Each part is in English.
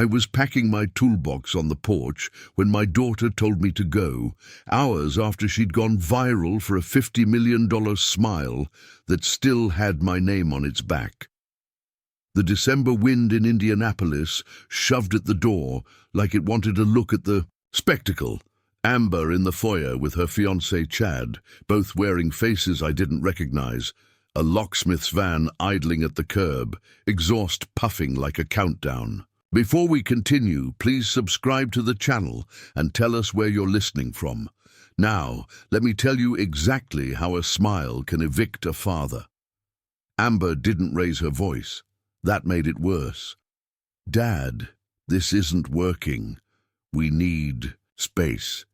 I was packing my toolbox on the porch when my daughter told me to go, hours after she'd gone viral for a $50 million smile that still had my name on its back. The December wind in Indianapolis shoved at the door like it wanted a look at the spectacle. Amber in the foyer with her fiancé Chad, both wearing faces I didn't recognize, a locksmith's van idling at the curb, exhaust puffing like a countdown. Before we continue, please subscribe to the channel and tell us where you're listening from. Now, let me tell you exactly how a smile can evict a father. Amber didn't raise her voice. That made it worse. Dad, this isn't working. We need space.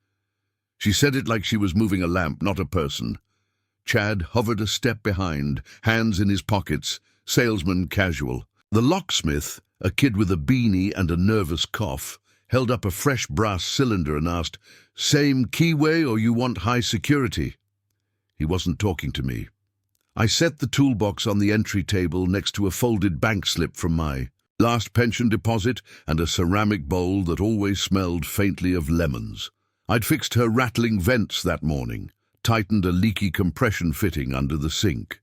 She said it like she was moving a lamp, not a person. Chad hovered a step behind, hands in his pockets, salesman casual. The locksmith, a kid with a beanie and a nervous cough, held up a fresh brass cylinder and asked, "Same keyway or you want high security?" He wasn't talking to me. I set the toolbox on the entry table next to a folded bank slip from my last pension deposit and a ceramic bowl that always smelled faintly of lemons. I'd fixed her rattling vents that morning, tightened a leaky compression fitting under the sink.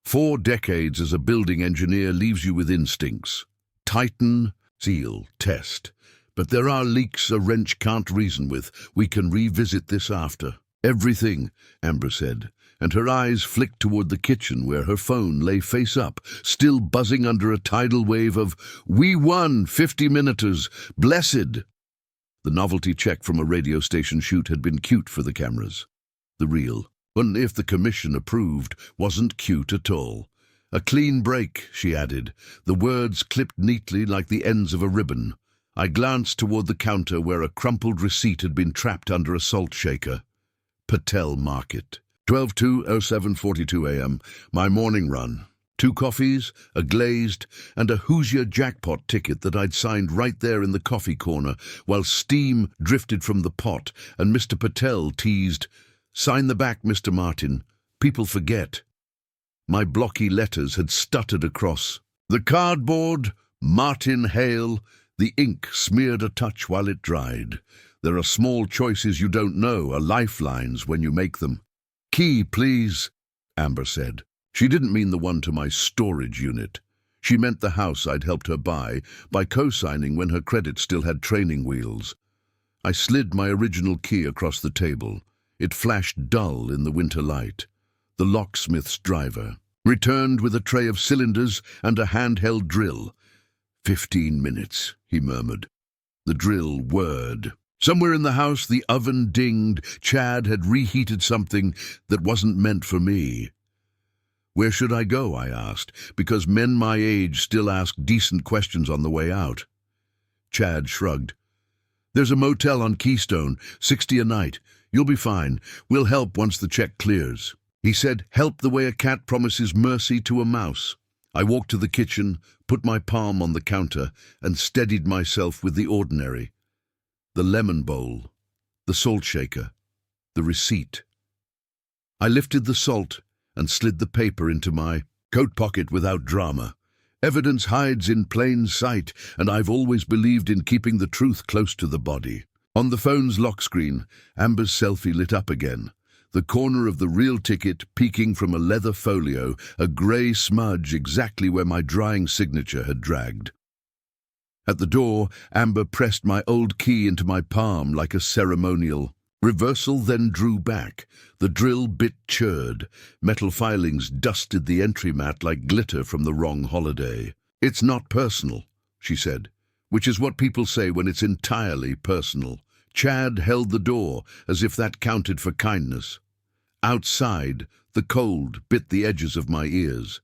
4 decades as a building engineer leaves you with instincts. Tighten, seal, test. But there are leaks a wrench can't reason with. We can revisit this after. Everything, Amber said, and her eyes flicked toward the kitchen where her phone lay face up, still buzzing under a tidal wave of, "We won, 50 minuters, blessed." The novelty check from a radio station shoot had been cute for the cameras. The real, and if the commission approved, wasn't cute at all. "A clean break," she added, the words clipped neatly like the ends of a ribbon. I glanced toward the counter where a crumpled receipt had been trapped under a salt shaker. Patel Market. 12/2/07:42 a.m. My morning run. 2 coffees, a glazed, and a Hoosier jackpot ticket that I'd signed right there in the coffee corner, while steam drifted from the pot and Mr. Patel teased, "Sign the back, Mr. Martin. People forget." My blocky letters had stuttered across the cardboard, Martin Hale. The ink smeared a touch while it dried. There are small choices you don't know are lifelines when you make them. "Key, please," Amber said. She didn't mean the one to my storage unit. She meant the house I'd helped her buy by co-signing when her credit still had training wheels. I slid my original key across the table. It flashed dull in the winter light. The locksmith's driver returned with a tray of cylinders and a handheld drill. 15 minutes, he murmured. The drill whirred. Somewhere in the house the oven dinged. Chad had reheated something that wasn't meant for me. "Where should I go?" I asked, because men my age still ask decent questions on the way out. Chad shrugged. "There's a motel on Keystone, 60 a night. You'll be fine. We'll help once the check clears." He said, "Help the way a cat promises mercy to a mouse." I walked to the kitchen, put my palm on the counter, and steadied myself with the ordinary. The lemon bowl, the salt shaker, the receipt. I lifted the salt and slid the paper into my coat pocket without drama. Evidence hides in plain sight, and I've always believed in keeping the truth close to the body. On the phone's lock screen, Amber's selfie lit up again. The corner of the real ticket peeking from a leather folio, a grey smudge exactly where my drying signature had dragged. At the door, Amber pressed my old key into my palm like a ceremonial reversal, then drew back. The drill bit churred. Metal filings dusted the entry mat like glitter from the wrong holiday. "It's not personal," she said, which is what people say when it's entirely personal. Chad held the door, as if that counted for kindness. Outside, the cold bit the edges of my ears.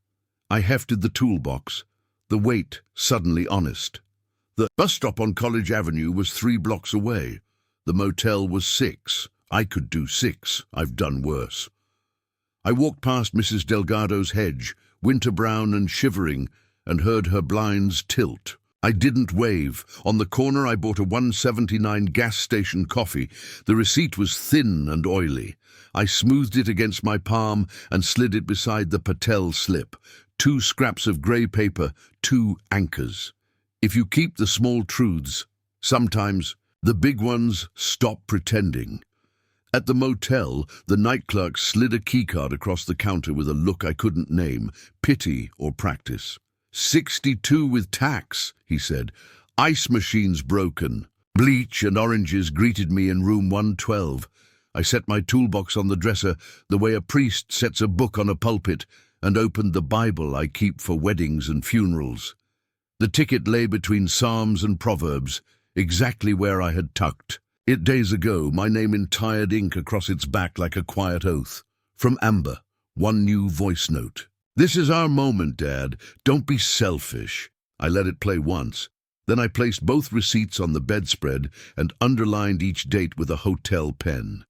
I hefted the toolbox, the weight suddenly honest. The bus stop on College Avenue was 3 blocks away. The motel was 6. I could do 6. I've done worse. I walked past Mrs. Delgado's hedge, winter brown and shivering, and heard her blinds tilt. I didn't wave. On the corner I bought a $1.79 gas station coffee. The receipt was thin and oily. I smoothed it against my palm and slid it beside the Patel slip. 2 scraps of grey paper, 2 anchors. If you keep the small truths, sometimes the big ones stop pretending. At the motel, the night clerk slid a keycard across the counter with a look I couldn't name, pity or practice. 62 with tax, he said. Ice machine's broken. Bleach and oranges greeted me in room 112. I set my toolbox on the dresser the way a priest sets a book on a pulpit and opened the Bible I keep for weddings and funerals. The ticket lay between Psalms and Proverbs, exactly where I had tucked it days ago, my name in tired ink across its back like a quiet oath. From Amber, one new voice note. This is our moment, Dad. Don't be selfish. I let it play once. Then I placed both receipts on the bedspread and underlined each date with a hotel pen.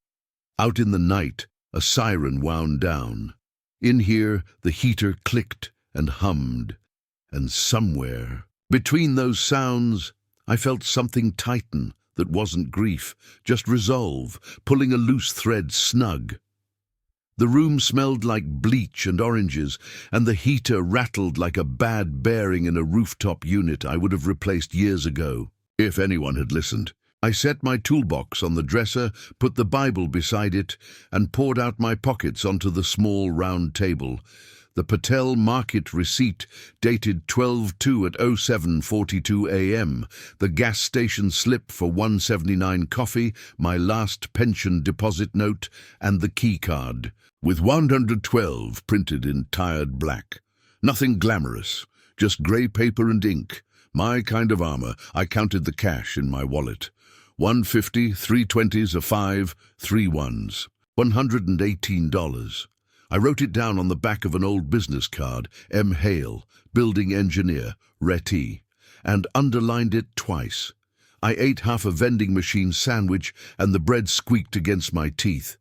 Out in the night, a siren wound down. In here, the heater clicked and hummed. And somewhere, between those sounds, I felt something tighten that wasn't grief, just resolve, pulling a loose thread snug. The room smelled like bleach and oranges, and the heater rattled like a bad bearing in a rooftop unit I would have replaced years ago, if anyone had listened. I set my toolbox on the dresser, put the Bible beside it, and poured out my pockets onto the small round table. The Patel Market receipt, dated 12/2 at 07:42 a.m., the gas station slip for 179 coffee, my last pension deposit note, and the key card, with 112 printed in tired black. Nothing glamorous, just grey paper and ink. My kind of armor. I counted the cash in my wallet. 150, 320s, a 5, 3 ones. $118. I wrote it down on the back of an old business card, M. Hale, building engineer, Reti, and underlined it twice. I ate half a vending machine sandwich and the bread squeaked against my teeth.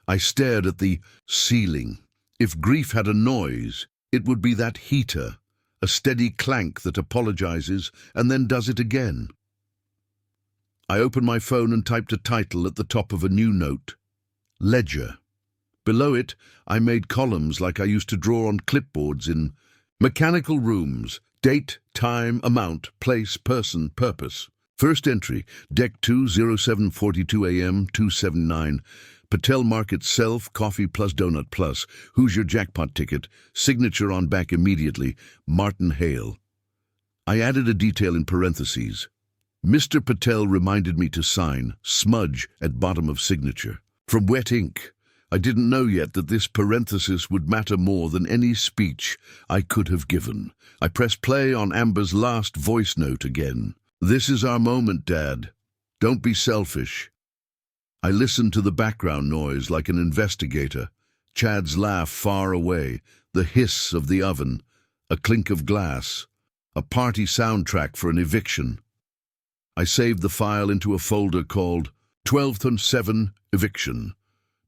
I stared at the ceiling. If grief had a noise, it would be that heater, a steady clank that apologizes and then does it again. I opened my phone and typed a title at the top of a new note, Ledger. Below it, I made columns like I used to draw on clipboards in mechanical rooms, date, time, amount, place, person, purpose. First entry, Deck 2, 07:42 a.m., 279. Patel Market Self, Coffee plus Donut plus. Who's your jackpot ticket? Signature on back immediately, Martin Hale. I added a detail in parentheses. Mr. Patel reminded me to sign, smudge at bottom of signature. From wet ink. I didn't know yet that this parenthesis would matter more than any speech I could have given. I pressed play on Amber's last voice note again. This is our moment, Dad. Don't be selfish. I listened to the background noise like an investigator. Chad's laugh far away, the hiss of the oven, a clink of glass, a party soundtrack for an eviction. I saved the file into a folder called 12th and 7 Eviction.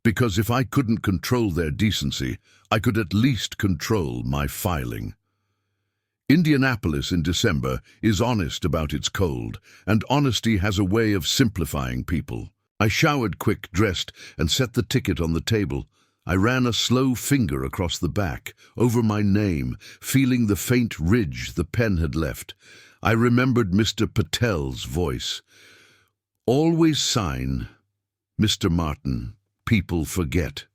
Because if I couldn't control their decency, I could at least control my filing. Indianapolis in December is honest about its cold, and honesty has a way of simplifying people. I showered quick, dressed, and set the ticket on the table. I ran a slow finger across the back, over my name, feeling the faint ridge the pen had left. I remembered Mr. Patel's voice. Always sign, Mr. Martin. People forget.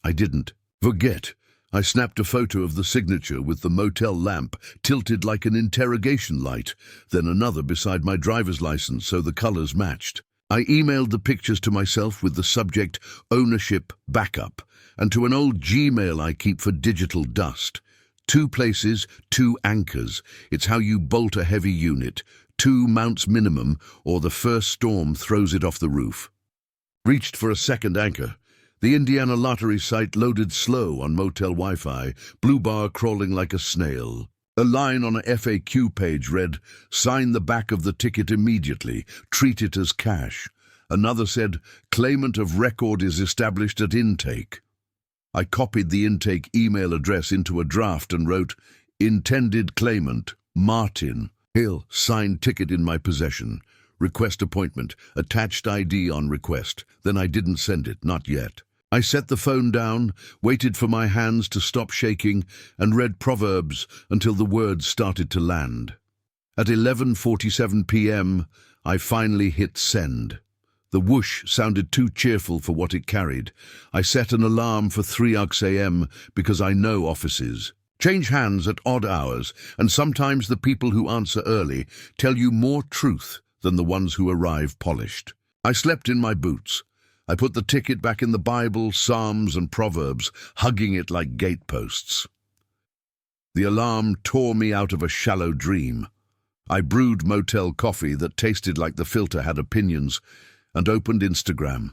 I didn't forget. I snapped a photo of the signature with the motel lamp tilted like an interrogation light, then another beside my driver's license so the colors matched. I emailed the pictures to myself with the subject ownership backup and to an old Gmail I keep for digital dust. 2 places, 2 anchors. It's how you bolt a heavy unit. 2 mounts minimum or the first storm throws it off the roof. Reached for a second anchor. The Indiana lottery site loaded slow on motel Wi-Fi, blue bar crawling like a snail. A line on a FAQ page read, "Sign the back of the ticket immediately. Treat it as cash." Another said, "Claimant of record is established at intake." I copied the intake email address into a draft and wrote, "Intended claimant, Martin Hill, signed ticket in my possession. Request appointment, attached ID on request." Then I didn't send it, not yet. I set the phone down, waited for my hands to stop shaking, and read Proverbs until the words started to land. At 11:47 p.m., I finally hit send. The whoosh sounded too cheerful for what it carried. I set an alarm for 3 a.m. because I know offices change hands at odd hours, and sometimes the people who answer early tell you more truth than the ones who arrive polished. I slept in my boots. I put the ticket back in the Bible, Psalms, and Proverbs, hugging it like gateposts. The alarm tore me out of a shallow dream. I brewed motel coffee that tasted like the filter had opinions and opened Instagram.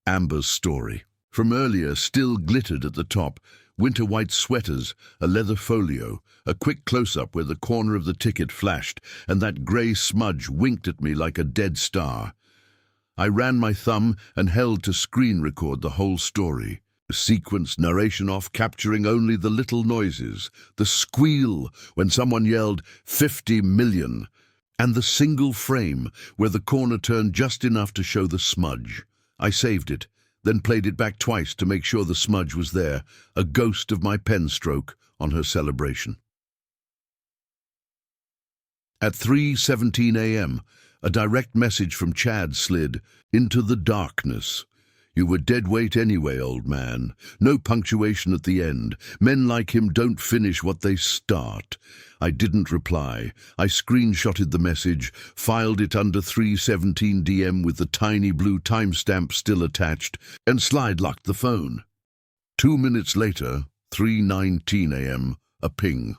Amber's story from earlier still glittered at the top. Winter white sweaters, a leather folio, a quick close-up where the corner of the ticket flashed, and that grey smudge winked at me like a dead star. I ran my thumb and held to screen record the whole story. The sequence narration off, capturing only the little noises, the squeal when someone yelled 50 million, and the single frame where the corner turned just enough to show the smudge. I saved it, then played it back twice to make sure the smudge was there, a ghost of my pen stroke on her celebration. At 3:17 a.m., a direct message from Chad slid into the darkness. You were dead weight anyway, old man. No punctuation at the end. Men like him don't finish what they start. I didn't reply. I screenshotted the message, filed it under 3:17 DM with the tiny blue timestamp still attached, and slide-locked the phone. 2 minutes later, 3:19 a.m., a ping.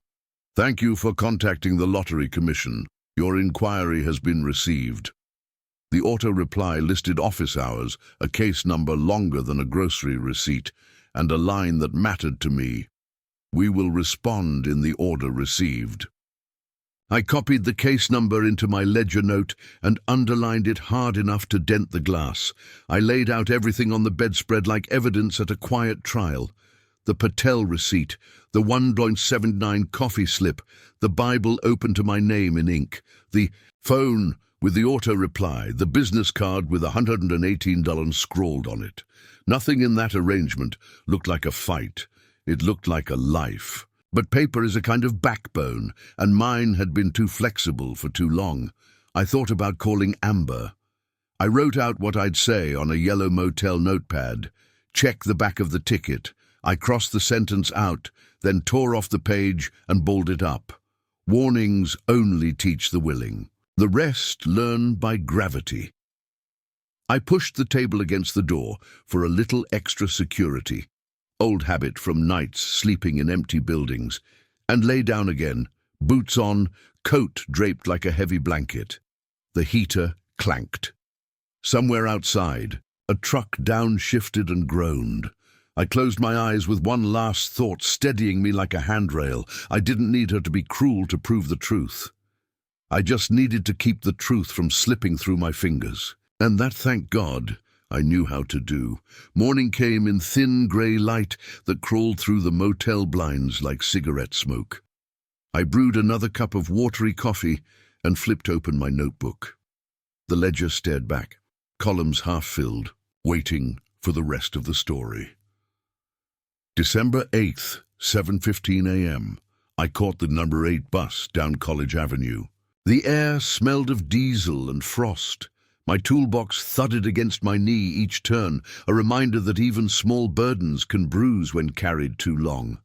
Thank you for contacting the Lottery Commission. Your inquiry has been received. The auto-reply listed office hours, a case number longer than a grocery receipt, and a line that mattered to me. We will respond in the order received. I copied the case number into my ledger note and underlined it hard enough to dent the glass. I laid out everything on the bedspread like evidence at a quiet trial. The Patel receipt, the 1.79 coffee slip, the Bible open to my name in ink, the phone with the auto-reply, the business card with $118 scrawled on it. Nothing in that arrangement looked like a fight. It looked like a life. But paper is a kind of backbone, and mine had been too flexible for too long. I thought about calling Amber. I wrote out what I'd say on a yellow motel notepad. Check the back of the ticket. I crossed the sentence out, then tore off the page and balled it up. Warnings only teach the willing. The rest learn by gravity. I pushed the table against the door for a little extra security, old habit from nights sleeping in empty buildings, and lay down again, boots on, coat draped like a heavy blanket. The heater clanked. Somewhere outside, a truck downshifted and groaned. I closed my eyes with one last thought steadying me like a handrail. I didn't need her to be cruel to prove the truth. I just needed to keep the truth from slipping through my fingers. And that, thank God, I knew how to do. Morning came in thin grey light that crawled through the motel blinds like cigarette smoke. I brewed another cup of watery coffee and flipped open my notebook. The ledger stared back, columns half-filled, waiting for the rest of the story. December 8th, 7:15 a.m. I caught the number 8 bus down College Avenue. The air smelled of diesel and frost. My toolbox thudded against my knee each turn, a reminder that even small burdens can bruise when carried too long.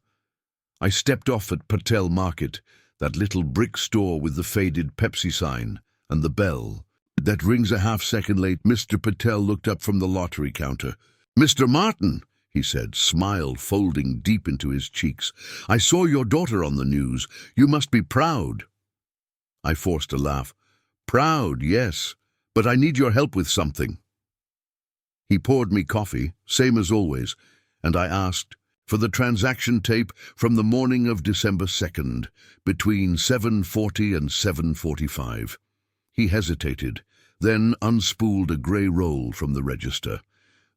I stepped off at Patel Market, that little brick store with the faded Pepsi sign, and the bell. That rings a half-second late. Mr. Patel looked up from the lottery counter. "Mr. Martin," he said, smile folding deep into his cheeks. "I saw your daughter on the news. You must be proud." I forced a laugh. "Proud, yes, but I need your help with something." He poured me coffee, same as always, and I asked for the transaction tape from the morning of December 2nd, between 7:40 and 7:45. He hesitated, then unspooled a grey roll from the register.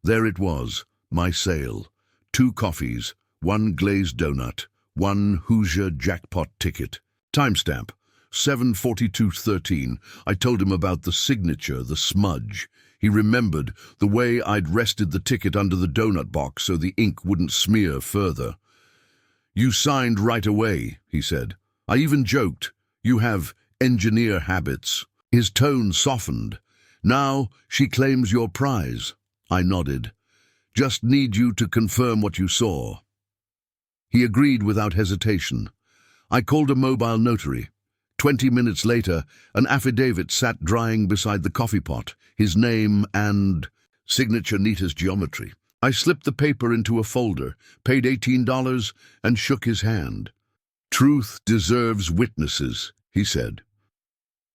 There it was, my sale. 2 coffees, 1 glazed donut, 1 Hoosier jackpot ticket. Timestamp, 7:42:13. I told him about the signature, the smudge. He remembered the way I'd rested the ticket under the donut box so the ink wouldn't smear further. "You signed right away," he said. "I even joked, you have engineer habits. His tone softened. Now she claims your prize. I nodded. Just need you to confirm what you saw. He agreed without hesitation. I called a mobile notary. 20 minutes later, an affidavit sat drying beside the coffee pot, his name and signature neat as geometry. I slipped the paper into a folder, paid $18, and shook his hand. Truth deserves witnesses, he said.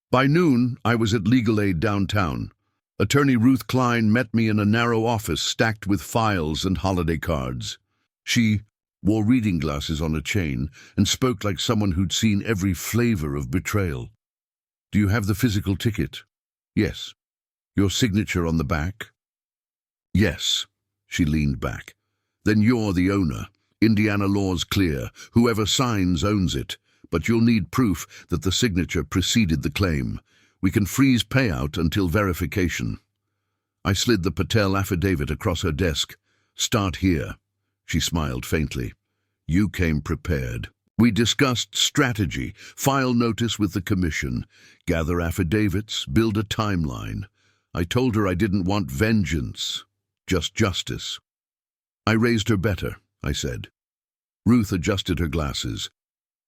By noon, I was at Legal Aid downtown. Attorney Ruth Klein met me in a narrow office stacked with files and holiday cards. She wore reading glasses on a chain and spoke like someone who'd seen every flavor of betrayal. Do you have the physical ticket? Yes. Your signature on the back? Yes. She leaned back. Then you're the owner. Indiana law's clear. Whoever signs owns it. But you'll need proof that the signature preceded the claim. We can freeze payout until verification. I slid the Patel affidavit across her desk. Start here. She smiled faintly. You came prepared. We discussed strategy, file notice with the commission, gather affidavits, build a timeline. I told her I didn't want vengeance, just justice. I raised her better, I said. Ruth adjusted her glasses.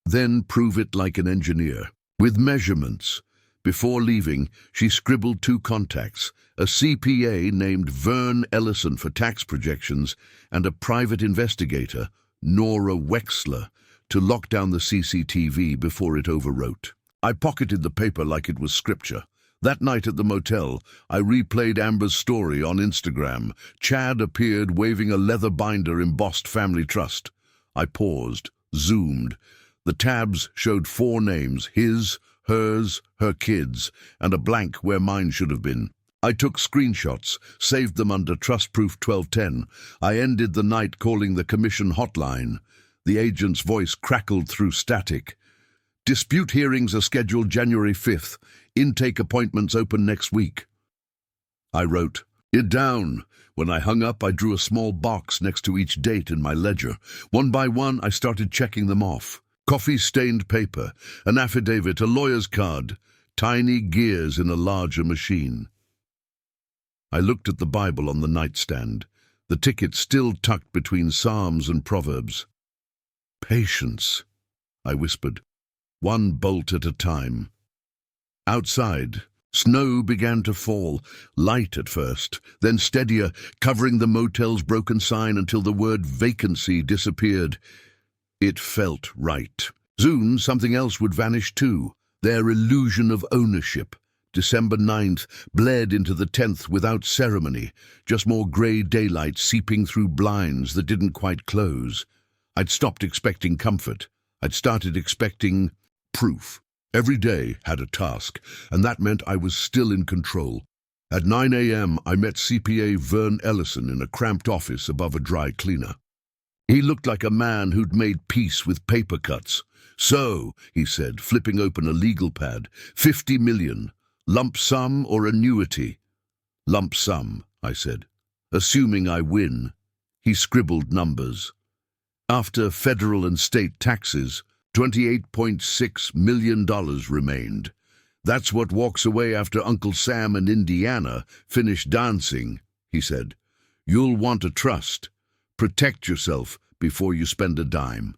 Then prove it like an engineer, with measurements. Before leaving, she scribbled 2 contacts, a CPA named Vern Ellison for tax projections and a private investigator, Nora Wexler, to lock down the CCTV before it overwrote. I pocketed the paper like it was scripture. That night at the motel, I replayed Amber's story on Instagram. Chad appeared waving a leather binder embossed Family Trust. I paused, zoomed. The tabs showed 4 names, his, hers, her kids, and a blank where mine should have been. I took screenshots, saved them under Trustproof 1210. I ended the night calling the commission hotline. The agent's voice crackled through static. Dispute hearings are scheduled January 5th. Intake appointments open next week. I wrote it down. When I hung up, I drew a small box next to each date in my ledger. One by one, I started checking them off. Coffee-stained paper, an affidavit, a lawyer's card, tiny gears in a larger machine. I looked at the Bible on the nightstand, the ticket still tucked between Psalms and Proverbs. Patience, I whispered, one bolt at a time. Outside, snow began to fall, light at first, then steadier, covering the motel's broken sign until the word vacancy disappeared. It felt right. Soon something else would vanish too, their illusion of ownership. December 9th bled into the 10th without ceremony, just more grey daylight seeping through blinds that didn't quite close. I'd stopped expecting comfort. I'd started expecting proof. Every day had a task, and that meant I was still in control. At 9 a.m., I met CPA Vern Ellison in a cramped office above a dry cleaner. He looked like a man who'd made peace with paper cuts. So, he said, flipping open a legal pad, $50 million. Lump sum or annuity? Lump sum, I said. Assuming I win. He scribbled numbers. After federal and state taxes, $28.6 million remained. That's what walks away after Uncle Sam and Indiana finish dancing, he said. You'll want a trust. Protect yourself before you spend a dime.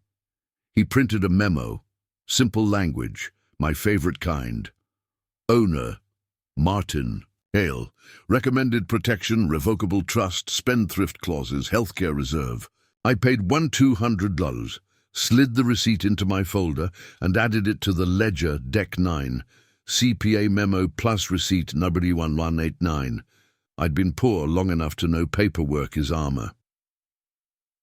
He printed a memo. Simple language, my favorite kind. Owner, Martin Hale. Recommended protection, revocable trust, spendthrift clauses, healthcare reserve. I paid $200, slid the receipt into my folder, and added it to the ledger Deck 9. CPA memo plus receipt number 1189. I'd been poor long enough to know paperwork is armor.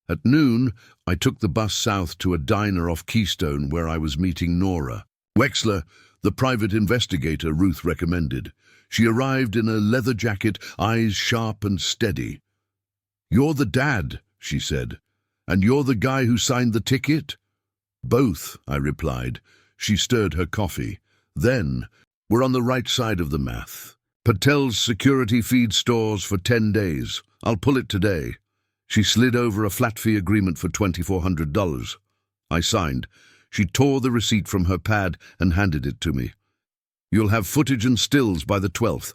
At noon, I took the bus south to a diner off Keystone where I was meeting Nora Wexler, the private investigator Ruth recommended. She arrived in a leather jacket, eyes sharp and steady. You're the dad, she said. And you're the guy who signed the ticket? Both, I replied. She stirred her coffee. Then, we're on the right side of the math. Patel's security feed stores for 10 days. I'll pull it today. She slid over a flat fee agreement for $2,400. I signed. She tore the receipt from her pad and handed it to me. You'll have footage and stills by the 12th.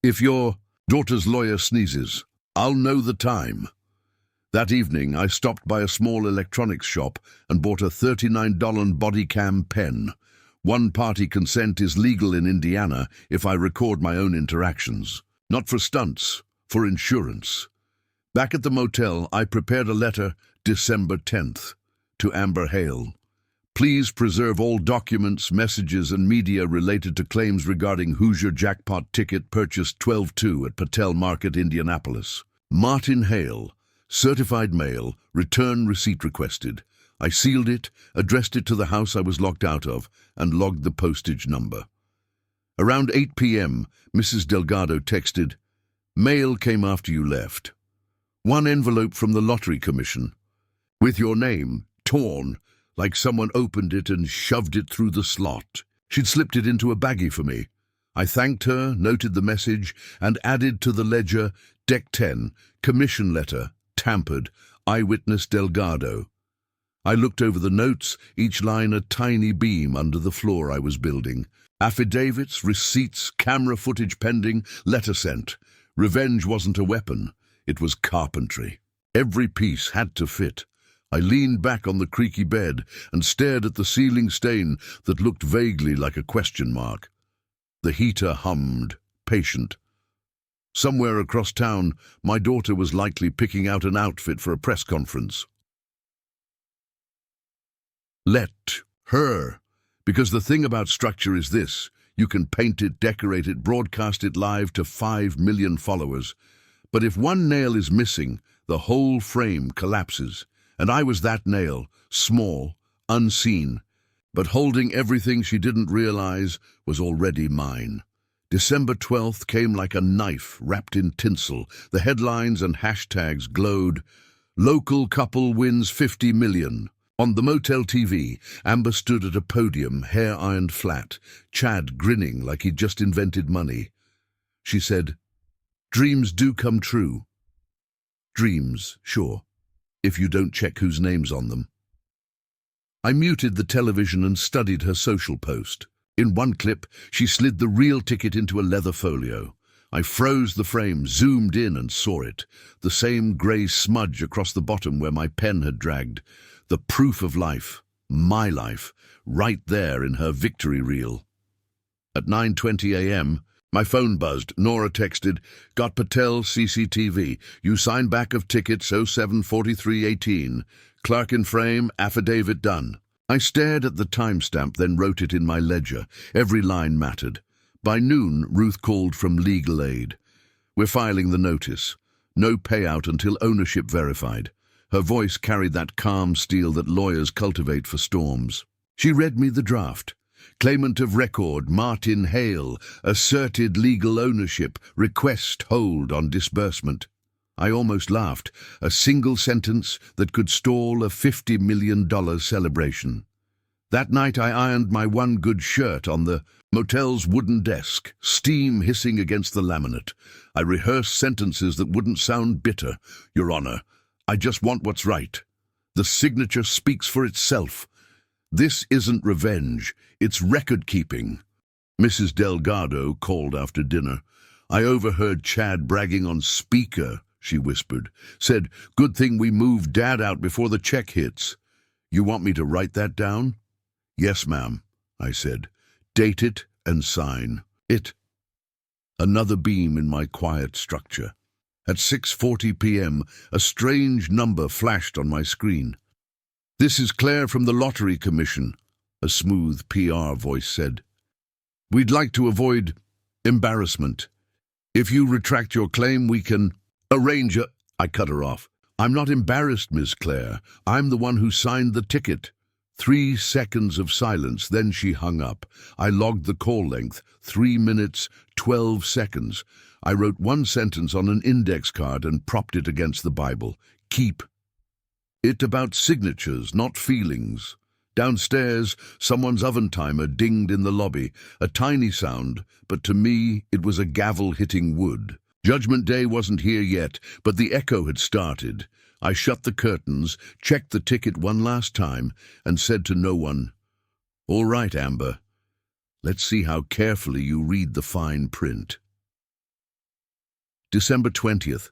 If your daughter's lawyer sneezes, I'll know the time. That evening, I stopped by a small electronics shop and bought a $39 body cam pen. One-party consent is legal in Indiana if I record my own interactions. Not for stunts, for insurance. Back at the motel, I prepared a letter, December 10th, to Amber Hale. Please preserve all documents, messages, and media related to claims regarding Hoosier jackpot ticket purchased 12/2 at Patel Market, Indianapolis. Martin Hale, certified mail, return receipt requested. I sealed it, addressed it to the house I was locked out of, and logged the postage number. Around 8 p.m., Mrs. Delgado texted, "Mail came after you left. One envelope from the Lottery Commission, with your name, torn, like someone opened it and shoved it through the slot. She'd slipped it into a baggie for me. I thanked her, noted the message, and added to the ledger, Deck 10, commission letter, tampered, Eyewitness Delgado. I looked over the notes, each line a tiny beam under the floor I was building. Affidavits, receipts, camera footage pending, letter sent. Revenge wasn't a weapon, it was carpentry. Every piece had to fit. I leaned back on the creaky bed and stared at the ceiling stain that looked vaguely like a question mark. The heater hummed, patient. Somewhere across town, my daughter was likely picking out an outfit for a press conference. Let her. Because the thing about structure is this: you can paint it, decorate it, broadcast it live to 5 million followers. But if one nail is missing, the whole frame collapses. And I was that nail, small, unseen, but holding everything she didn't realize was already mine. December 12th came like a knife wrapped in tinsel. The headlines and hashtags glowed. Local couple wins 50 million. On the motel TV, Amber stood at a podium, hair ironed flat, Chad grinning like he'd just invented money. She said, "Dreams do come true." Dreams, sure, if you don't check whose name's on them. I muted the television and studied her social post. In one clip, she slid the real ticket into a leather folio. I froze the frame, zoomed in and saw it. The same grey smudge across the bottom where my pen had dragged. The proof of life, my life, right there in her victory reel. At 9:20 a.m., my phone buzzed. Nora texted, "Got Patel CCTV. You sign back of tickets 074318. Clerk in frame, affidavit done." I stared at the timestamp, then wrote it in my ledger. Every line mattered. By noon, Ruth called from legal aid. "We're filing the notice. No payout until ownership verified." Her voice carried that calm steel that lawyers cultivate for storms. She read me the draft. Claimant of record, Martin Hale, asserted legal ownership, request hold on disbursement. I almost laughed. A single sentence that could stall a $50 million celebration. That night I ironed my one good shirt on the motel's wooden desk, steam hissing against the laminate. I rehearsed sentences that wouldn't sound bitter. "Your Honor, I just want what's right." The signature speaks for itself. This isn't revenge, it's record-keeping. Mrs. Delgado called after dinner. I overheard Chad bragging on speaker, she whispered. Said, "Good thing we moved Dad out before the check hits." "You want me to write that down?" "Yes, ma'am," I said. "Date it and sign it." Another beam in my quiet structure. At 6:40 p.m., a strange number flashed on my screen. "This is Claire from the Lottery Commission," a smooth PR voice said. "We'd like to avoid embarrassment. If you retract your claim, we can arrange a—" I cut her off. "I'm not embarrassed, Miss Claire. I'm the one who signed the ticket." 3 seconds of silence, then she hung up. I logged the call length, 3 minutes, 12 seconds. I wrote one sentence on an index card and propped it against the Bible. "Keep it about signatures, not feelings." Downstairs, someone's oven timer dinged in the lobby. A tiny sound, but to me it was a gavel hitting wood. Judgment Day wasn't here yet, but the echo had started. I shut the curtains, checked the ticket one last time, and said to no one, "All right, Amber. Let's see how carefully you read the fine print. December 20th.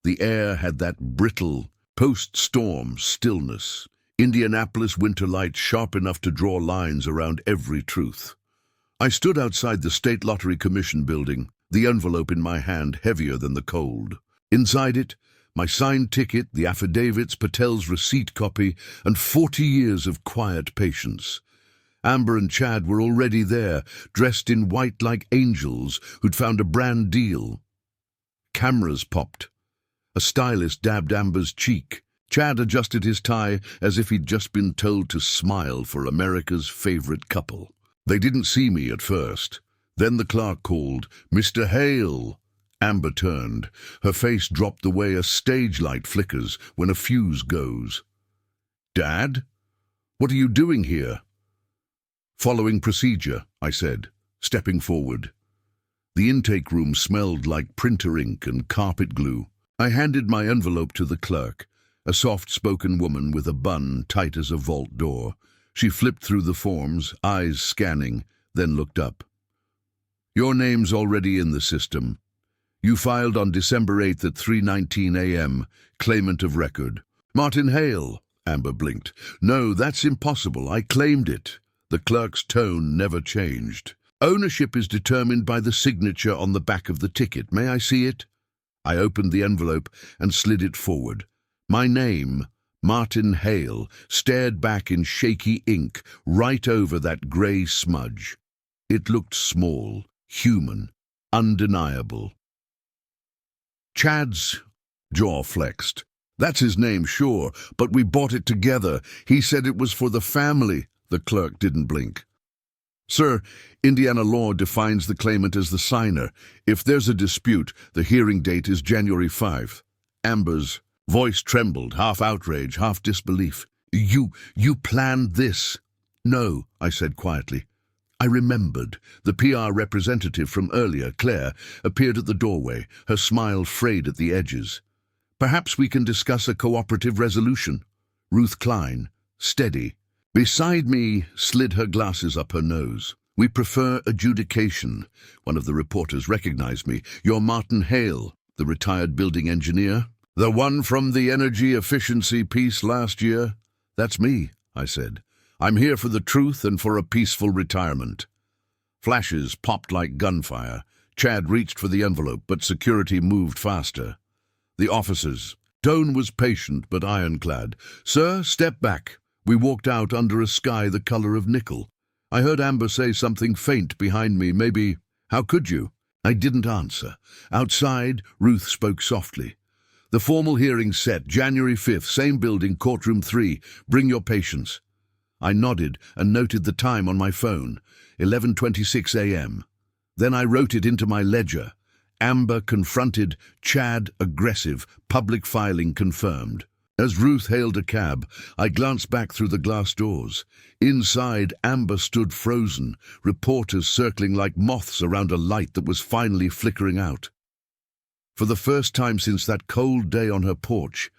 The air had that brittle, post-storm stillness. Indianapolis winter light sharp enough to draw lines around every truth. I stood outside the State Lottery Commission building, the envelope in my hand heavier than the cold. Inside it, my signed ticket, the affidavits, Patel's receipt copy, and 40 years of quiet patience. Amber and Chad were already there, dressed in white like angels who'd found a brand deal. Cameras popped. A stylist dabbed Amber's cheek. Chad adjusted his tie as if he'd just been told to smile for America's favorite couple. They didn't see me at first. Then the clerk called, "Mr. Hale." Amber turned. Her face dropped the way a stage light flickers when a fuse goes. "Dad? What are you doing here?" "Following procedure," I said, stepping forward. The intake room smelled like printer ink and carpet glue. I handed my envelope to the clerk, a soft-spoken woman with a bun tight as a vault door. She flipped through the forms, eyes scanning, then looked up. "Your name's already in the system. You filed on December 8th at 3:19 a.m., claimant of record." "Martin Hale," Amber blinked. "No, that's impossible. I claimed it." The clerk's tone never changed. "Ownership is determined by the signature on the back of the ticket. May I see it?" I opened the envelope and slid it forward. My name, Martin Hale, stared back in shaky ink right over that grey smudge. It looked small, human, undeniable. Chad's jaw flexed. "That's his name, sure, but we bought it together. He said it was for the family." The clerk didn't blink. "Sir, Indiana law defines the claimant as the signer. If there's a dispute, the hearing date is January 5th. Amber's voice trembled, half outrage, half disbelief. You planned this?" "No," I said quietly. I remembered. The PR representative from earlier, Claire, appeared at the doorway, her smile frayed at the edges. "Perhaps we can discuss a cooperative resolution." Ruth Klein, steady, beside me, slid her glasses up her nose. "We prefer adjudication." One of the reporters recognized me. "You're Martin Hale, the retired building engineer? The one from the energy efficiency piece last year?" "That's me," I said. "I'm here for the truth and for a peaceful retirement." Flashes popped like gunfire. Chad reached for the envelope, but security moved faster. The officers. Tone was patient but ironclad. "Sir, step back." We walked out under a sky the color of nickel. I heard Amber say something faint behind me, maybe, "How could you?" I didn't answer. Outside, Ruth spoke softly. "The formal hearing set, January 5th, same building, courtroom 3. Bring your patients." I nodded and noted the time on my phone, 11:26 a.m. Then I wrote it into my ledger. Amber confronted, Chad aggressive, public filing confirmed. As Ruth hailed a cab, I glanced back through the glass doors. Inside, Amber stood frozen, reporters circling like moths around a light that was finally flickering out. For the first time since that cold day on her porch,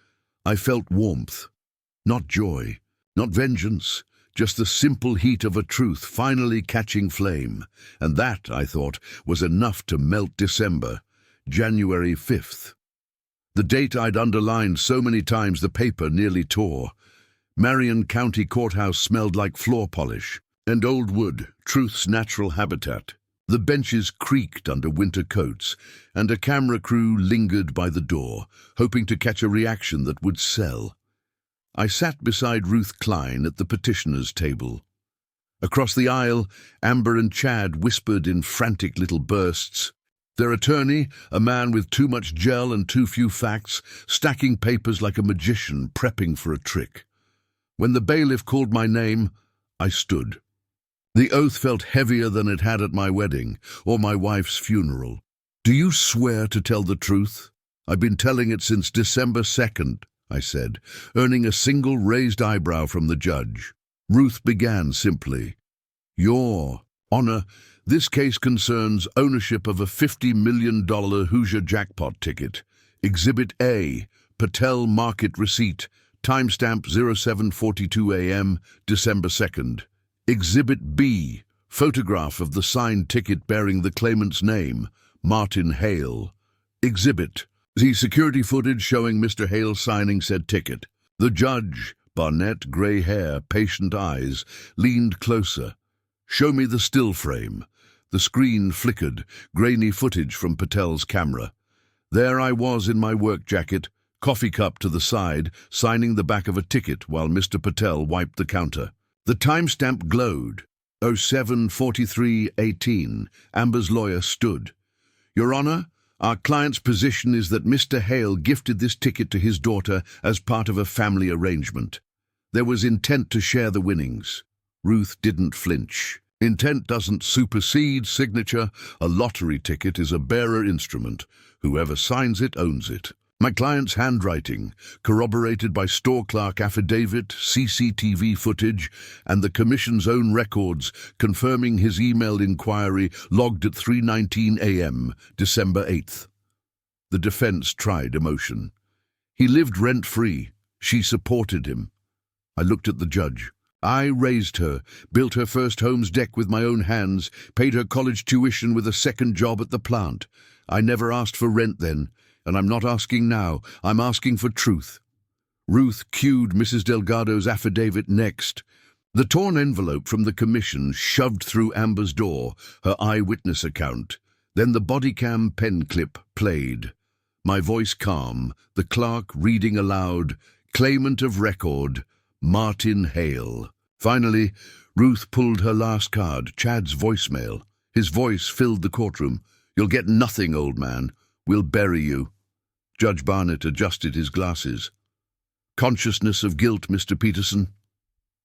I felt warmth. Not joy, not vengeance, just the simple heat of a truth finally catching flame. And that, I thought, was enough to melt December, January 5th. The date I'd underlined so many times the paper nearly tore. Marion County Courthouse smelled like floor polish and old wood, truth's natural habitat. The benches creaked under winter coats, and a camera crew lingered by the door, hoping to catch a reaction that would sell. I sat beside Ruth Klein at the petitioner's table. Across the aisle, Amber and Chad whispered in frantic little bursts. Their attorney, a man with too much gel and too few facts, stacking papers like a magician, prepping for a trick. When the bailiff called my name, I stood. The oath felt heavier than it had at my wedding or my wife's funeral. "Do you swear to tell the truth?" "I've been telling it since December 2nd, I said, earning a single raised eyebrow from the judge. Ruth began simply. "Your Honor, this case concerns ownership of a $50 million Hoosier jackpot ticket. Exhibit A, Patel Market Receipt, timestamp 07:42 a.m., December 2nd. Exhibit B, Photograph of the signed ticket bearing the claimant's name, Martin Hale. Exhibit. The security footage showing Mr. Hale signing said ticket. The judge, barnett, grey hair, patient eyes, leaned closer. Show me the still frame. The screen flickered, grainy footage from Patel's camera. There I was in my work jacket, coffee cup to the side, signing the back of a ticket while Mr. Patel wiped the counter. The timestamp glowed. 07:43:18. Amber's lawyer stood. Your Honor, our client's position is that Mr. Hale gifted this ticket to his daughter as part of a family arrangement. There was intent to share the winnings. Ruth didn't flinch. Intent doesn't supersede signature. A lottery ticket is a bearer instrument. Whoever signs it owns it. My client's handwriting, corroborated by store clerk affidavit, CCTV footage, and the Commission's own records confirming his emailed inquiry logged at 3:19 a.m., December 8th. The defense tried emotion. He lived rent-free. She supported him. I looked at the judge. I raised her, built her first home's deck with my own hands, paid her college tuition with a second job at the plant. I never asked for rent then, and I'm not asking now. I'm asking for truth. Ruth cued Mrs. Delgado's affidavit next. The torn envelope from the Commission shoved through Amber's door, her eyewitness account. Then the bodycam pen clip played. My voice calm, the clerk reading aloud, claimant of record, Martin Hale. Finally, Ruth pulled her last card, Chad's voicemail. His voice filled the courtroom. You'll get nothing, old man. We'll bury you. Judge Barnett adjusted his glasses. Consciousness of guilt, Mr. Peterson?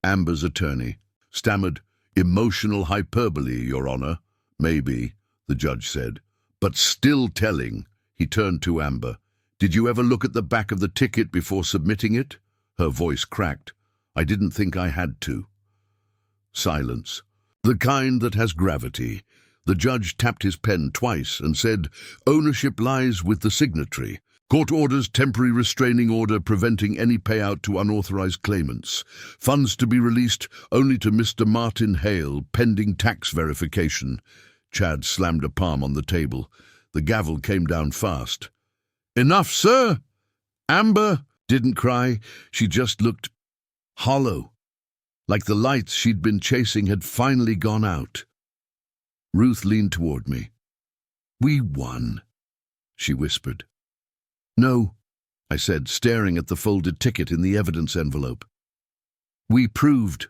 Amber's attorney stammered. Emotional hyperbole, Your Honor. Maybe, the judge said. But still telling. He turned to Amber. Did you ever look at the back of the ticket before submitting it? Her voice cracked. I didn't think I had to. Silence. The kind that has gravity. The judge tapped his pen twice and said, ownership lies with the signatory. Court orders temporary restraining order preventing any payout to unauthorized claimants. Funds to be released only to Mr. Martin Hale, pending tax verification. Chad slammed a palm on the table. The gavel came down fast. Enough, sir! Amber didn't cry. She just looked hollow, like the lights she'd been chasing had finally gone out. Ruth leaned toward me. We won, she whispered. No, I said, staring at the folded ticket in the evidence envelope. We proved.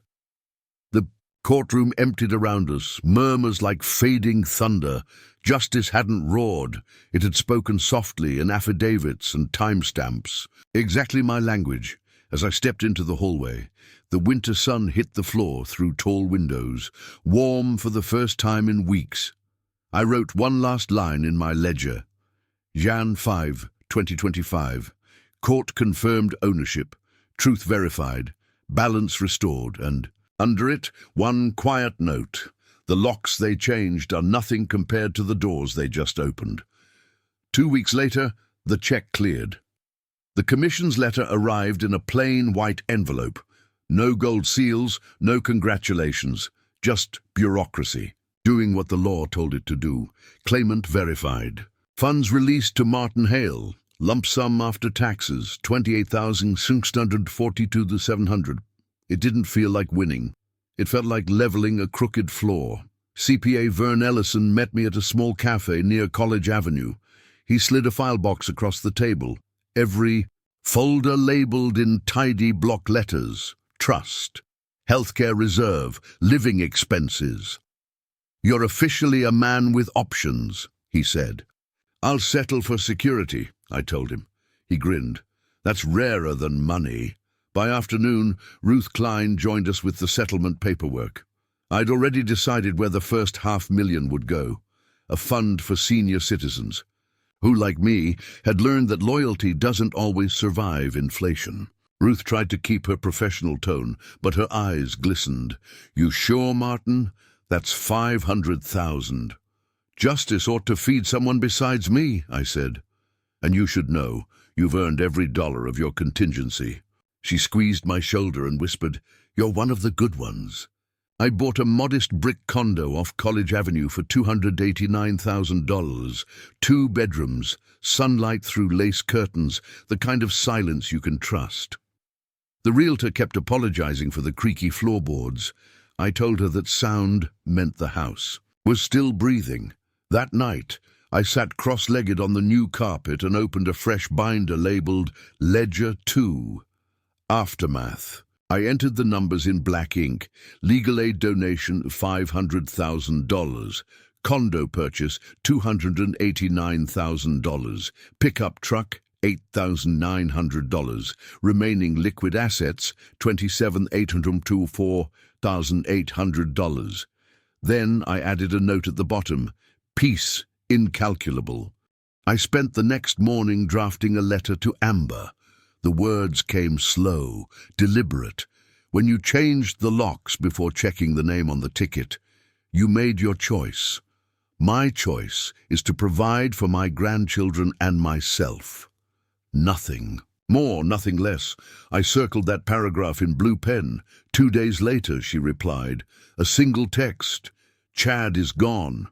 The courtroom emptied around us, murmurs like fading thunder. Justice hadn't roared. It had spoken softly in affidavits and timestamps. Exactly my language. As I stepped into the hallway, the winter sun hit the floor through tall windows, warm for the first time in weeks. I wrote one last line in my ledger. Jan 5, 2025. Court confirmed ownership, truth verified, balance restored, and under it, one quiet note. The locks they changed are nothing compared to the doors they just opened. 2 weeks later, the check cleared. The Commission's letter arrived in a plain white envelope. No gold seals, no congratulations, just bureaucracy, doing what the law told it to do. Claimant verified. Funds released to Martin Hale. Lump sum after taxes, 28,642,700. It didn't feel like winning. It felt like leveling a crooked floor. CPA Vern Ellison met me at a small cafe near College Avenue. He slid a file box across the table. Every folder labeled in tidy block letters. Trust, healthcare reserve, living expenses. You're officially a man with options, he said. I'll settle for security, I told him. He grinned. That's rarer than money. By afternoon, Ruth Klein joined us with the settlement paperwork. I'd already decided where the first $500,000 would go. A fund for senior citizens, who, like me, had learned that loyalty doesn't always survive inflation. Ruth tried to keep her professional tone, but her eyes glistened. You sure, Martin? That's 500,000. Justice ought to feed someone besides me, I said. And you should know, you've earned every dollar of your contingency. She squeezed my shoulder and whispered, You're one of the good ones. I bought a modest brick condo off College Avenue for $289,000, 2 bedrooms, sunlight through lace curtains, the kind of silence you can trust. The realtor kept apologizing for the creaky floorboards. I told her that sound meant the house was still breathing. That night, I sat cross-legged on the new carpet and opened a fresh binder labeled Ledger 2. Aftermath. I entered the numbers in black ink. Legal aid donation $500,000. Condo purchase $289,000. Pickup truck $8,900. Remaining liquid assets $27,824,800. Then I added a note at the bottom. Peace incalculable. I spent the next morning drafting a letter to Amber. The words came slow, deliberate. When you changed the locks before checking the name on the ticket, you made your choice. My choice is to provide for my grandchildren and myself. Nothing more, nothing less. I circled that paragraph in blue pen. 2 days later, she replied. A single text. Chad is gone.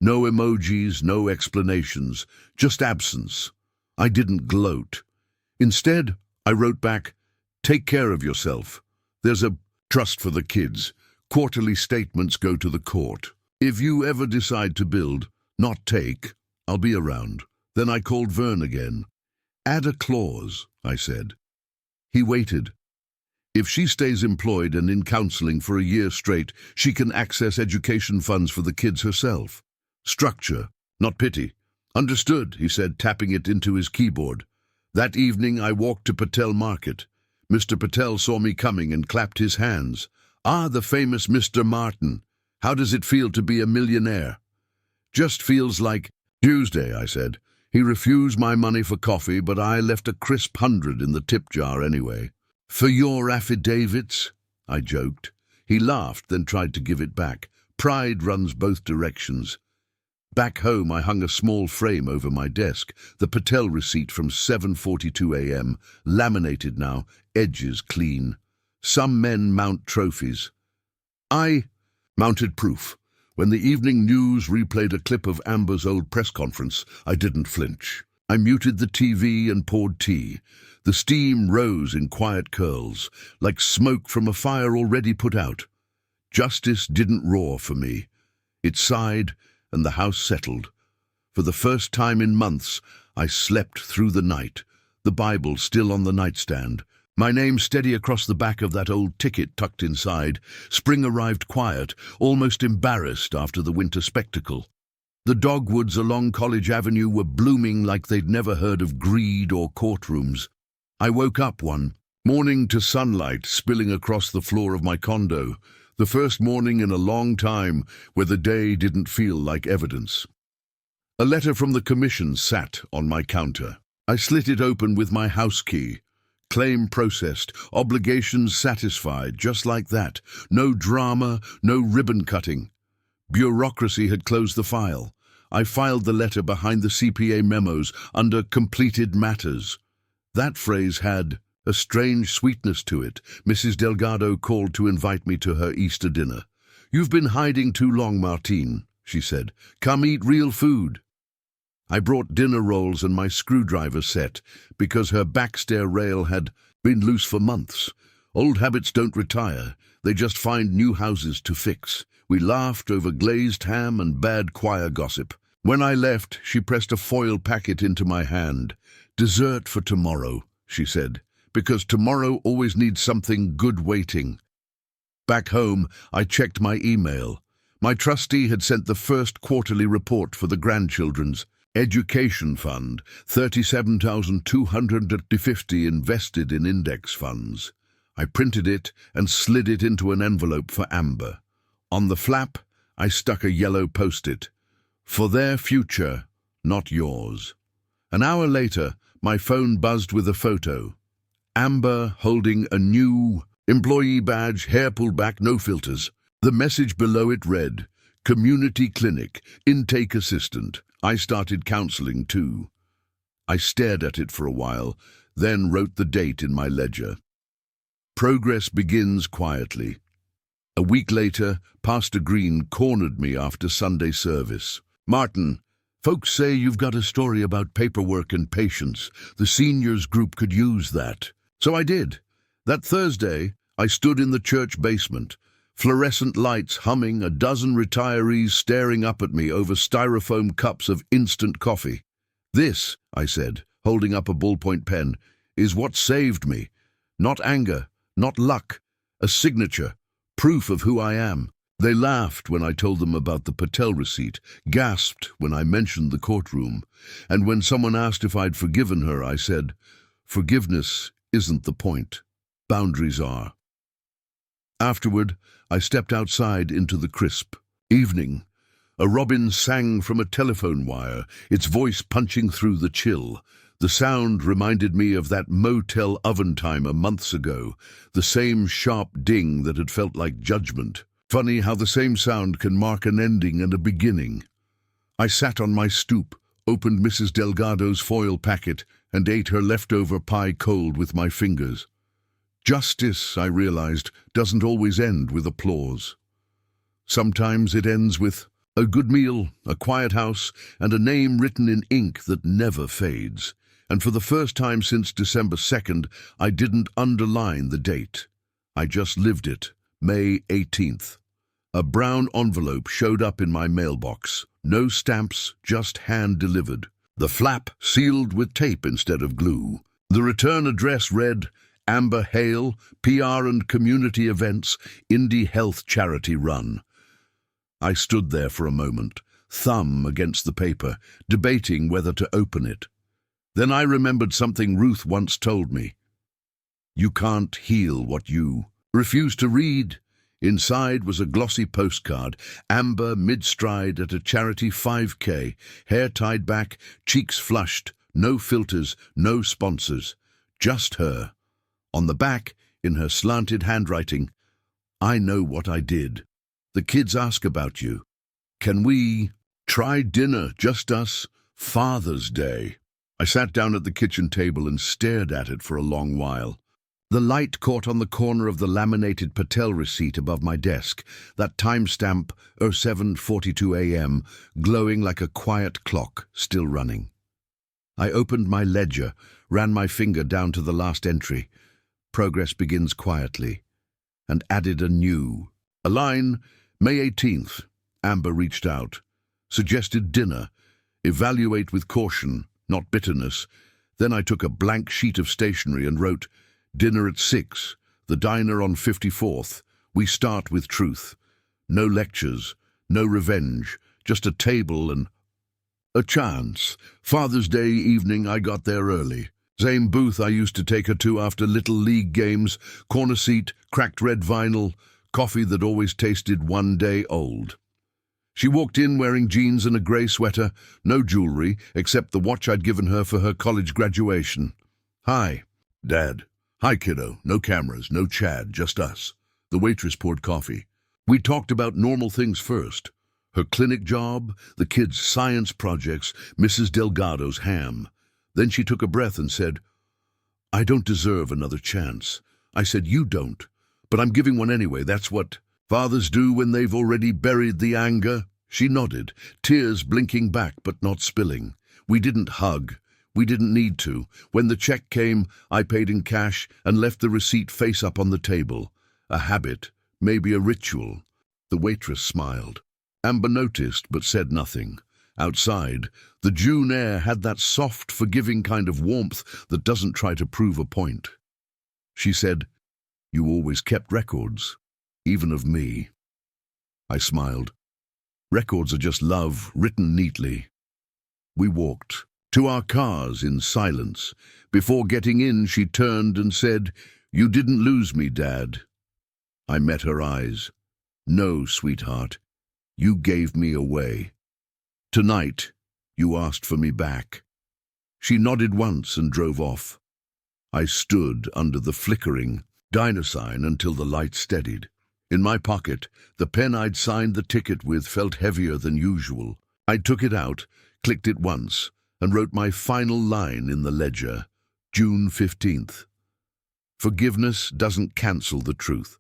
No emojis, no explanations, just absence. I didn't gloat. Instead, I wrote back, take care of yourself. There's a trust for the kids. Quarterly statements go to the court. If you ever decide to build, not take, I'll be around. Then I called Vern again. Add a clause, I said. He waited. If she stays employed and in counseling for a year straight, she can access education funds for the kids herself. Structure, not pity. Understood, he said, tapping it into his keyboard. That evening I walked to Patel Market. Mr. Patel saw me coming and clapped his hands. Ah, the famous Mr. Martin. How does it feel to be a millionaire? Just feels like Tuesday, I said. He refused my money for coffee, but I left a crisp 100 in the tip jar anyway. For your affidavits? I joked. He laughed, then tried to give it back. Pride runs both directions. Back home, I hung a small frame over my desk, the Patel receipt from 7:42 a.m., laminated now, edges clean. Some men mount trophies. I mounted proof. When the evening news replayed a clip of Amber's old press conference, I didn't flinch. I muted the TV and poured tea. The steam rose in quiet curls, like smoke from a fire already put out. Justice didn't roar for me. It sighed, and the house settled. For the first time in months, I slept through the night, the Bible still on the nightstand, my name steady across the back of that old ticket tucked inside. Spring arrived quiet, almost embarrassed after the winter spectacle. The dogwoods along College Avenue were blooming like they'd never heard of greed or courtrooms. I woke up one morning to sunlight spilling across the floor of my condo, the first morning in a long time where the day didn't feel like evidence. A letter from the commission sat on my counter. I slit it open with my house key. Claim processed, obligations satisfied, just like that. No drama, no ribbon cutting. Bureaucracy had closed the file. I filed the letter behind the CPA memos under completed matters. That phrase had a strange sweetness to it. Mrs. Delgado called to invite me to her Easter dinner. You've been hiding too long, Martine, she said. Come eat real food. I brought dinner rolls and my screwdriver set because her backstair rail had been loose for months. Old habits don't retire. They just find new houses to fix. We laughed over glazed ham and bad choir gossip. When I left, she pressed a foil packet into my hand. Dessert for tomorrow, she said, because tomorrow always needs something good waiting. Back home, I checked my email. My trustee had sent the first quarterly report for the grandchildren's education fund, $37,250 invested in index funds. I printed it and slid it into an envelope for Amber. On the flap, I stuck a yellow post-it. For their future, not yours. An hour later, my phone buzzed with a photo. Amber holding a new employee badge, hair pulled back, no filters. The message below it read, Community Clinic, Intake Assistant. I started counseling too. I stared at it for a while, then wrote the date in my ledger. Progress begins quietly. A week later, Pastor Green cornered me after Sunday service. "Martin, folks say you've got a story about paperwork and patience. The seniors group could use that." So I did. That Thursday, I stood in the church basement, fluorescent lights humming, a dozen retirees staring up at me over styrofoam cups of instant coffee. "This," I said, holding up a ballpoint pen, "is what saved me. Not anger, not luck, a signature, proof of who I am." They laughed when I told them about the Patel receipt, gasped when I mentioned the courtroom, and when someone asked if I'd forgiven her, I said, "Forgiveness isn't the point. Boundaries are." Afterward, I stepped outside into the crisp evening. A robin sang from a telephone wire, its voice punching through the chill. The sound reminded me of that motel oven timer months ago, the same sharp ding that had felt like judgment. Funny how the same sound can mark an ending and a beginning. I sat on my stoop, opened Mrs. Delgado's foil packet, and ate her leftover pie cold with my fingers. Justice, I realized, doesn't always end with applause. Sometimes it ends with a good meal, a quiet house, and a name written in ink that never fades. And for the first time since December 2nd, I didn't underline the date. I just lived it, May 18th. A brown envelope showed up in my mailbox. No stamps, just hand-delivered. The flap sealed with tape instead of glue. The return address read, Amber Hale, PR and Community Events, Indie Health Charity Run. I stood there for a moment, thumb against the paper, debating whether to open it. Then I remembered something Ruth once told me. You can't heal what you refuse to read. Inside was a glossy postcard, Amber mid-stride at a charity 5K, hair tied back, cheeks flushed, no filters, no sponsors, just her. On the back, in her slanted handwriting, I know what I did. The kids ask about you. Can we try dinner, just us? Father's Day. I sat down at the kitchen table and stared at it for a long while. The light caught on the corner of the laminated Patel receipt above my desk, that timestamp, 07:42 a.m., glowing like a quiet clock, still running. I opened my ledger, ran my finger down to the last entry. Progress begins quietly, and added a line, May 18th. Amber reached out, suggested dinner, evaluate with caution, not bitterness. Then I took a blank sheet of stationery and wrote, dinner at 6, the diner on 54th. We start with truth. No lectures, no revenge, just a table and a chance. Father's Day evening, I got there early. Same booth I used to take her to after Little League games, corner seat, cracked red vinyl, coffee that always tasted 1 day old. She walked in wearing jeans and a grey sweater, no jewelry, except the watch I'd given her for her college graduation. Hi, Dad. Hi, kiddo. No cameras, no Chad, just us. The waitress poured coffee. We talked about normal things first. Her clinic job, the kids' science projects, Mrs. Delgado's ham. Then she took a breath and said, I don't deserve another chance. I said, you don't. But I'm giving one anyway. That's what fathers do when they've already buried the anger. She nodded, tears blinking back but not spilling. We didn't hug. We didn't need to. When the check came, I paid in cash and left the receipt face up on the table. A habit, maybe a ritual. The waitress smiled. Amber noticed but said nothing. Outside, the June air had that soft, forgiving kind of warmth that doesn't try to prove a point. She said, You always kept records, even of me. I smiled. Records are just love, written neatly. We walked to our cars in silence. Before getting in, she turned and said, You didn't lose me, Dad. I met her eyes. No, sweetheart. You gave me away. Tonight, you asked for me back. She nodded once and drove off. I stood under the flickering diner sign until the light steadied. In my pocket, the pen I'd signed the ticket with felt heavier than usual. I took it out, clicked it once, and wrote my final line in the ledger, June 15th. Forgiveness doesn't cancel the truth.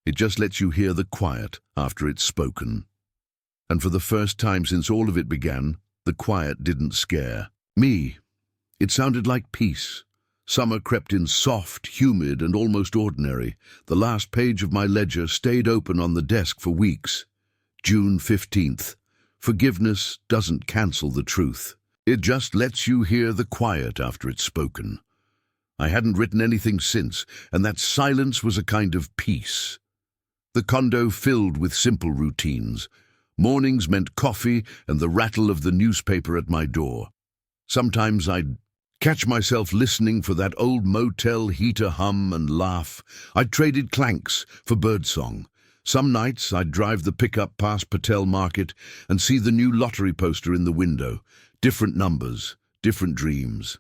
It just lets you hear the quiet after it's spoken. And for the first time since all of it began, the quiet didn't scare me. It sounded like peace. Summer crept in soft, humid, and almost ordinary. The last page of my ledger stayed open on the desk for weeks. June 15th. Forgiveness doesn't cancel the truth. It just lets you hear the quiet after it's spoken. I hadn't written anything since, and that silence was a kind of peace. The condo filled with simple routines. Mornings meant coffee and the rattle of the newspaper at my door. Sometimes I'd catch myself listening for that old motel heater hum and laugh. I'd traded clanks for birdsong. Some nights I'd drive the pickup past Patel Market and see the new lottery poster in the window. Different numbers, different dreams.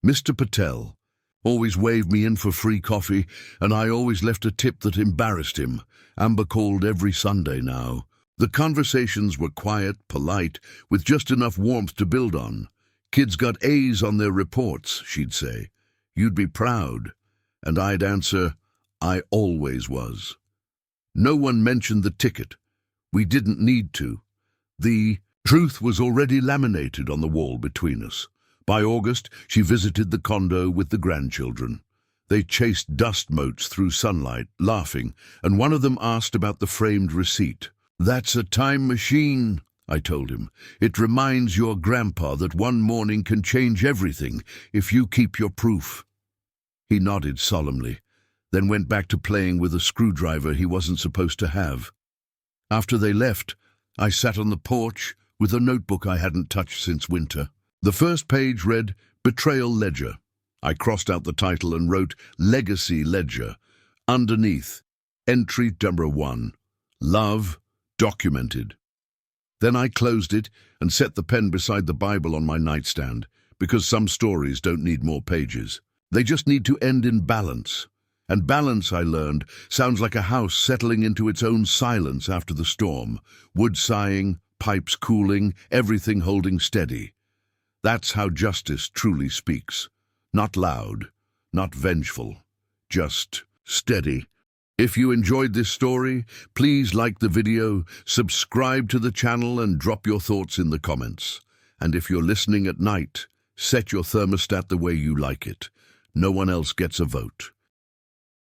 Mr. Patel always waved me in for free coffee, and I always left a tip that embarrassed him. Amber called every Sunday now. The conversations were quiet, polite, with just enough warmth to build on. Kids got A's on their reports, she'd say. You'd be proud. And I'd answer, I always was. No one mentioned the ticket. We didn't need to. The truth was already laminated on the wall between us. By August, she visited the condo with the grandchildren. They chased dust motes through sunlight, laughing, and one of them asked about the framed receipt. That's a time machine, I told him. It reminds your grandpa that one morning can change everything if you keep your proof. He nodded solemnly, then went back to playing with a screwdriver he wasn't supposed to have. After they left, I sat on the porch with a notebook I hadn't touched since winter. The first page read, Betrayal Ledger. I crossed out the title and wrote, Legacy Ledger. Underneath, entry number 1, Love Documented. Then I closed it and set the pen beside the Bible on my nightstand, because some stories don't need more pages. They just need to end in balance. And balance, I learned, sounds like a house settling into its own silence after the storm. Wood sighing, pipes cooling, everything holding steady. That's how justice truly speaks. Not loud, not vengeful, just steady. If you enjoyed this story, please like the video, subscribe to the channel, and drop your thoughts in the comments. And if you're listening at night, set your thermostat the way you like it. No one else gets a vote.